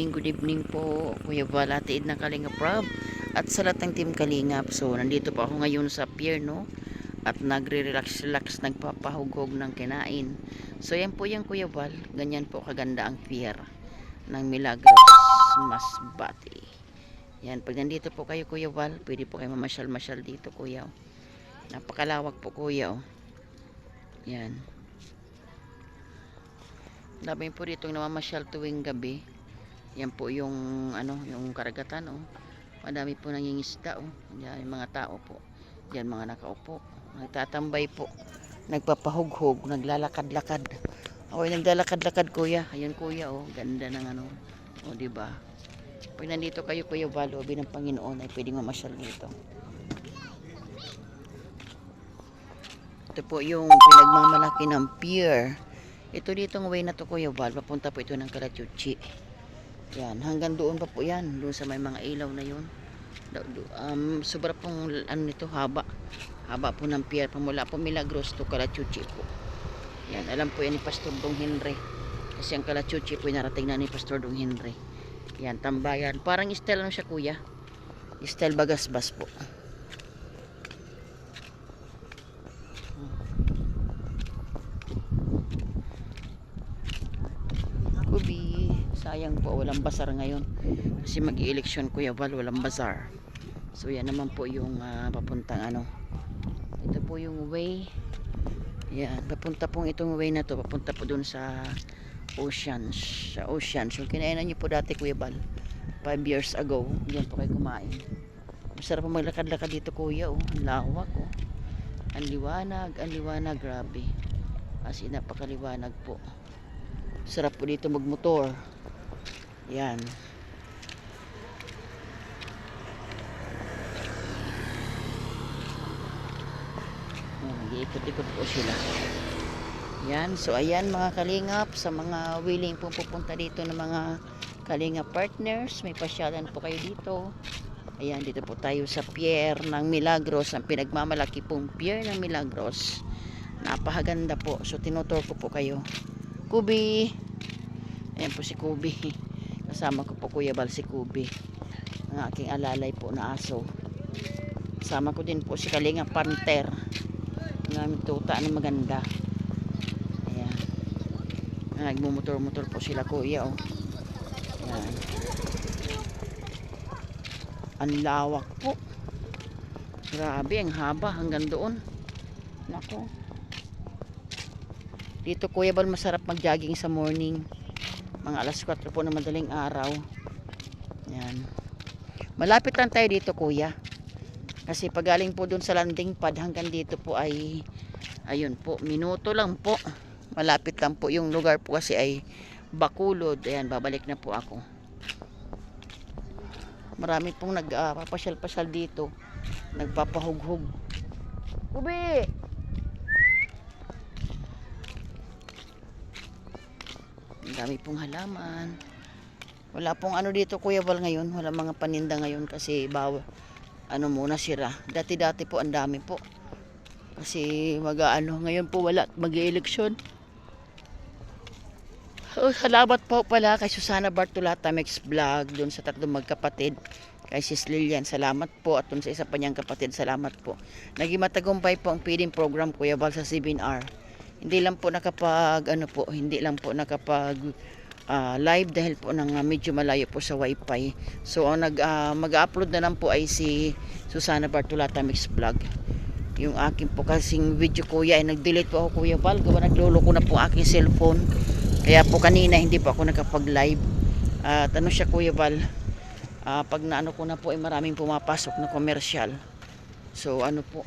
good evening po. Kuya Val, Ate Edna Kalingap Rob. At sa lahat ng team Kalingap. So, nandito po ako ngayon sa pier, no? At nagre-relax-relax, nagpapahughog ng kinain. So, yan po yung Kuya Val. Ganyan po kaganda ang pier ng Milagros Masbate. Yan, pag nandito po kayo Kuya Val, pwede po kayo mamasyal-masyal dito Kuya. Napakalawak po Kuya, oh. Yan. Dami po dito namamasyal tuwing gabi. Yan po yung yung karagatan, oh. Madami po nangingisda, oh. Yan yung mga tao po. Yan mga nakaupo, nagtatambay po, nagpapahughog, naglalakad-lakad. Okay, naglalakad-lakad Kuya. Ayun Kuya, oh, ganda ng oh, di ba? Pag nandito kayo Kuya Valo, ng Panginoon ay pwedeng mamasyal dito. Ito po yung pinagmamalaki ng pier. Ito dito ng way na to Kuya Val, papunta po ito ng Calachuchi. Yan, hanggang doon pa po yan, doon sa may mga ilaw na yun. Sobra pong nito, haba po ng pier, pamula po Milagros to Calachuchi po. Yan, alam po yan ni Pastor Dong Henry. Kasi ang Calachuchi po narating na ni Pastor Dong Henry. Yan, tambayan. Parang style siya Kuya. Style Bagasbas po. Kubi, sayang po walang bazar ngayon kasi mag-i-election Kuya Val, walang bazar. So yan naman po yung papuntang ito po yung way. Yan, papunta pong itong way na to, papunta po dun sa Oceans. So kinainan nyo po dati Kuya Val 5 years ago, diyan po kayo kumain. Masarap po maglakad-lakad dito Kuya, oh. Ang lawak, oh. Ang liwanag, grabe. As in, napakaliwanag po. Sarap po dito magmotor. Yan. Nag-iikot-ikot po sila. Yan. So ayan mga kalingap, sa mga willing po pupunta dito ng mga kalingap partners, may pasyalan po kayo dito. Ayan, dito po tayo sa pier ng Milagros, ang pinagmamalaki pong pier ng Milagros. Napakaganda po. So tinutur ko po kayo. Kubi. Ayan po si Kubi. Kasama ko po Kuya Val si Kubi. Ang aking alalay po na aso. Kasama ko din po si Kalinga Panther. Ang aming tuta na maganda. Ayan. Nagmumotor-motor po sila Kuya, oh. Ayan. Ang lawak po. Grabe, ang haba hanggang doon. Nako. Dito Kuya Val masarap mag-jogging sa morning. Mga alas 4 po na madaling araw. Yan. Malapit lang tayo dito Kuya. Kasi pagaling po dun sa landing pad hanggang dito po ay ayun po, minuto lang po. Malapit lang po yung lugar po kasi ay Bacolod. Ayan, babalik na po ako. Marami pong nagpapasyal-pasyal dito. Nagpapahughog. Ubi! Ang dami pong halaman. Wala pong dito Kuya Val ngayon. Wala mga paninda ngayon kasi muna sira. Dati-dati po ang dami po. Kasi ngayon po wala, mag-i-eleksyon. Oh, salamat po pala kay Susana Bartolata Mix Vlog doon sa tatlong magkapatid. Kay Sis Lilian, salamat po. At doon sa isa pa niyang kapatid, salamat po. Naging matagumpay po ang feeding program Kuya Val sa 7R. Hindi lang po nakapag live dahil po medyo malayo po sa wifi. So ang mag-upload na lang po ay si Susana Bartolata Mix Vlog. Yung akin po kasing video Kuya ay nag-delete po ako Kuya Val, gawa nagluloko na po aking cellphone. Kaya po kanina hindi po ako nakapag-live. At siya Kuya Val, pag ko na po ay maraming pumapasok na commercial. So po,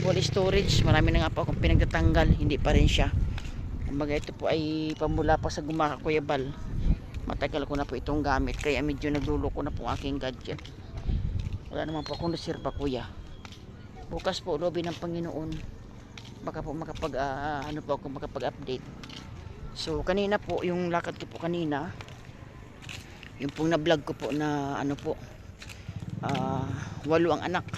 full storage, marami na nga po akong pinagtatanggal, hindi pa rin siya. Kumbaga ito po ay pamula pa sa gumaka Kuya Val. Matagal ko na po itong gamit, kaya medyo nagluloko na po aking gadget. Wala naman po akong reserva Kuya. Bukas po lobby ng Panginoon, baka po makapag-update. So kanina po, yung lakad ko po kanina, yung pong na-vlog ko po na 8 ang anak.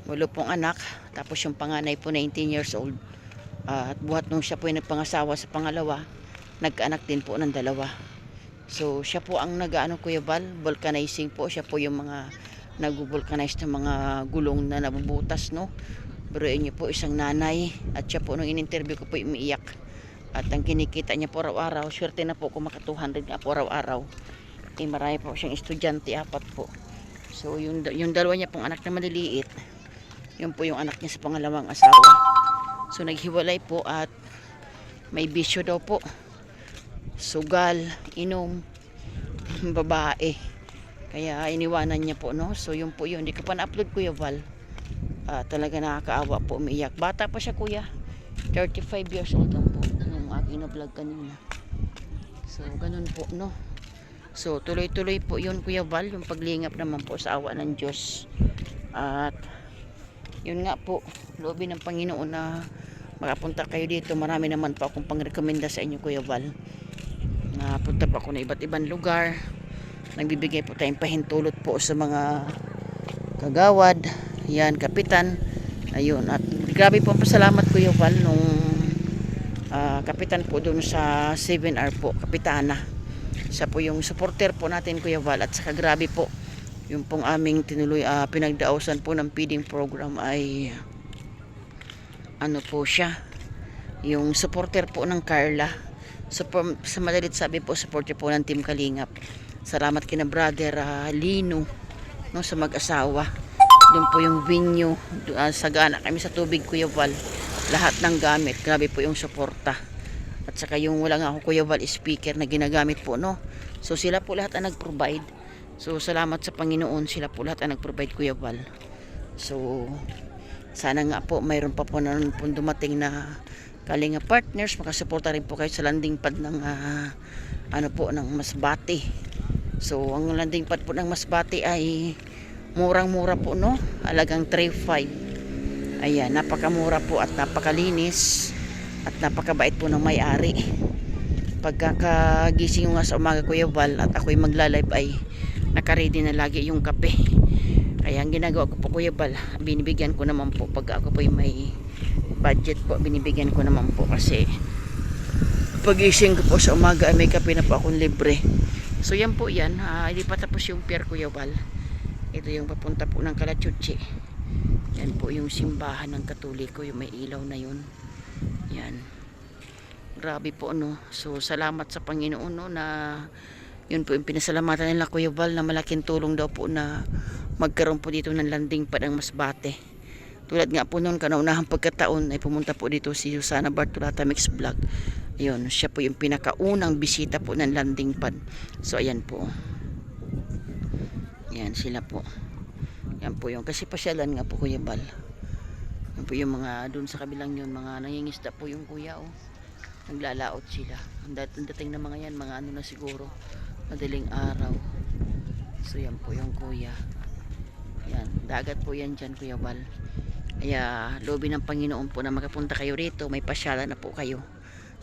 8 pong anak. Tapos yung panganay po 19 years old. At buhat nung siya po ay nagpangasawa sa pangalawa, nagkaanak din po ng 2. So siya po ang nag-ano Kuya Val, vulcanizing po. Siya po yung mga nag-vulcanize ng mga gulong na nabubutas, no. Pero niyo po isang nanay, at siya po nung in-interview ko po umiiyak. At ang kinikita niya po araw-araw, swerte na po kung maka 200 nga po araw-araw. Marami po siyang estudyante, 4 po. So yung dalawa niya pong anak na maliliit, yun po yung anak niya sa pangalawang asawa. So naghiwalay po at may bisyo daw po. Sugal, inom, babae. Kaya iniwanan niya po, no. So yun po yun. Hindi ko pa na-upload Kuya Val. Talaga nakakaawa po, umiiyak. Bata pa siya Kuya. 35 years old lang po. Yung aking na-vlog kanina. So ganun po, no. So tuloy-tuloy po yun Kuya Val. Yung paglingap naman po sa awa ng Diyos. At yun nga po, loobin ng Panginoon na makapunta kayo dito. Marami naman po akong pang-recommenda sa inyo Kuya Val. Napunta po ako na iba't ibang lugar. Nagbibigay po tayong pahintulot po sa mga kagawad. Yan, kapitan. Ayun, at grabe po pasalamat Kuya Val nung kapitan po doon sa 7R po, kapitana. Siya po yung supporter po natin Kuya Val. At saka grabe po yung pong aming tinuloy pinagdaosan po ng feeding program ay ano po siya, yung supporter po ng Carla. Sa madalit sabi po, supporter po ng Team Kalingap. Salamat kina brother Lino, no, sa mag-asawa. Doon po yung venue, sagana kami sa tubig Kuya Val. Lahat ng gamit, grabe po yung suporta. At saka yung wala nga ako Kuya Val speaker na ginagamit po, no. So sila po lahat ang nag-provide. So salamat sa Panginoon, sila po lahat ang nag-provide Kuya Val. So sana nga po mayroon pa po na po dumating na Kalinga partners, makasuporta rin po kayo sa landing pad ng ano po, ng Masbate. So ang landing pad po ng Masbate ay murang-mura po, no. Halagang 3.5. Ayan, napakamura po at napakalinis at napakabait po ng may-ari. Pagkakagising nga sa umaga Kuya Val at ako'y magla-live ay naka-ready na lagi yung kape. Kaya ang ginagawa ko po Kuya Val, binibigyan ko naman po pag ako po may budget po, binibigyan ko naman po kasi pagising ko po sa umaga ay may kape na po akong libre. So yan po yan, hindi pa tapos yung pier Kuya Val. Ito yung papunta po ng Kalachuchi. Yan po yung simbahan ng Katoliko, yung may ilaw na yun. Yan, grabe po, no. So salamat sa Panginoon, no, na yun po yung pinasalamatan nila Kuya Val, na malaking tulong daw po na magkaroon po dito ng landing pad ang Masbate. Tulad nga po noon, kanaunahang pagkataon ay pumunta po dito si Susana Bartolata Mix Vlog. Ayun, siya po yung pinakaunang bisita po ng landing pad. So ayan po. Yan sila po. Yan po yung, kasi pasyalan nga po Kuya Val. Yan po yung mga doon sa kabilang yun, mga nangingisda po yung kuya, oh. Naglalaot sila. Ang dating na mga yan, mga ano na siguro, madaling araw. So yan po yung kuya. Yan, dagat po yan dyan Kuya Val. Kaya loobin ng Panginoon po na makapunta kayo rito, may pasyala na po kayo.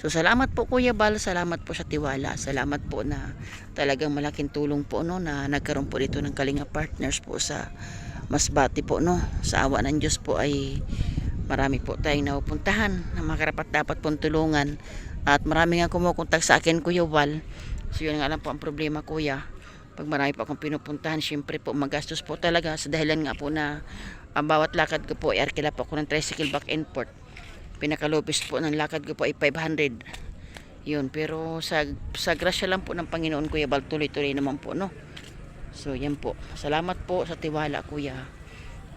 So salamat po Kuya Val, salamat po sa tiwala, salamat po na talagang malaking tulong po, no, na nagkaroon po dito ng Kalinga partners po sa Masbate po, no. Sa awa ng Diyos po ay marami po tayong napupuntahan na makarapat dapat pong tulungan, at marami nga kumukontak sa akin Kuya Val. So yun nga lang po ang problema Kuya, pag marami po akong pinupuntahan, syempre po magastos po talaga, sa dahilan nga po na bawat lakad ko po ay arkila po ako ng tricycle back and forth. Pinakalopis po ng lakad ko po ay 500. Yun, pero sa grasya lang po ng Panginoon Kuya Val, tuloy-tuloy naman po, no. So yan po, salamat po sa tiwala Kuya.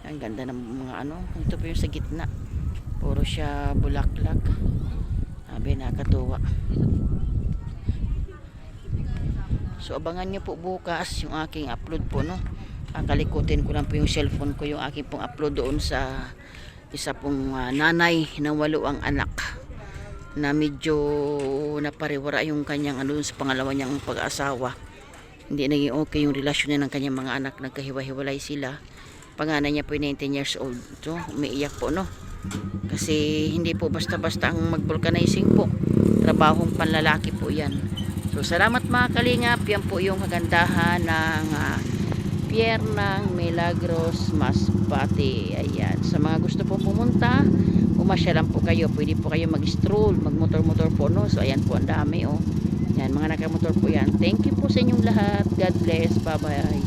Ang ganda ng mga ano, ito po yung sa gitna, puro siya bulaklak. Sabi, nakatuwa. So abangan nyo po bukas yung aking upload po, no. Kalikutin ko lang po yung cellphone ko, yung aking pong upload doon sa isa pong nanay na 8 ang anak, na medyo napariwara yung kanyang ano sa pangalawa niyang pag-asawa. Hindi naging okay yung relasyon niya ng kanyang mga anak, nagkahiwa-hiwalay sila. Panganay niya po 19 years old. So umiiyak po, no, kasi hindi po basta-basta ang mag-vulcanizing po, trabahong panlalaki po yan. So salamat mga Kalingap, yan po yung kagandahan ng Pier ng Milagros Masbate. Ayan, sa mga gusto po pumunta, pumasya lang po kayo, pwede po kayo mag-stroll, mag-motor-motor po, no. So ayan po, ang dami, oh. Yan, mga nakamotor po yan. Thank you po lahat. God bless. Bye-bye.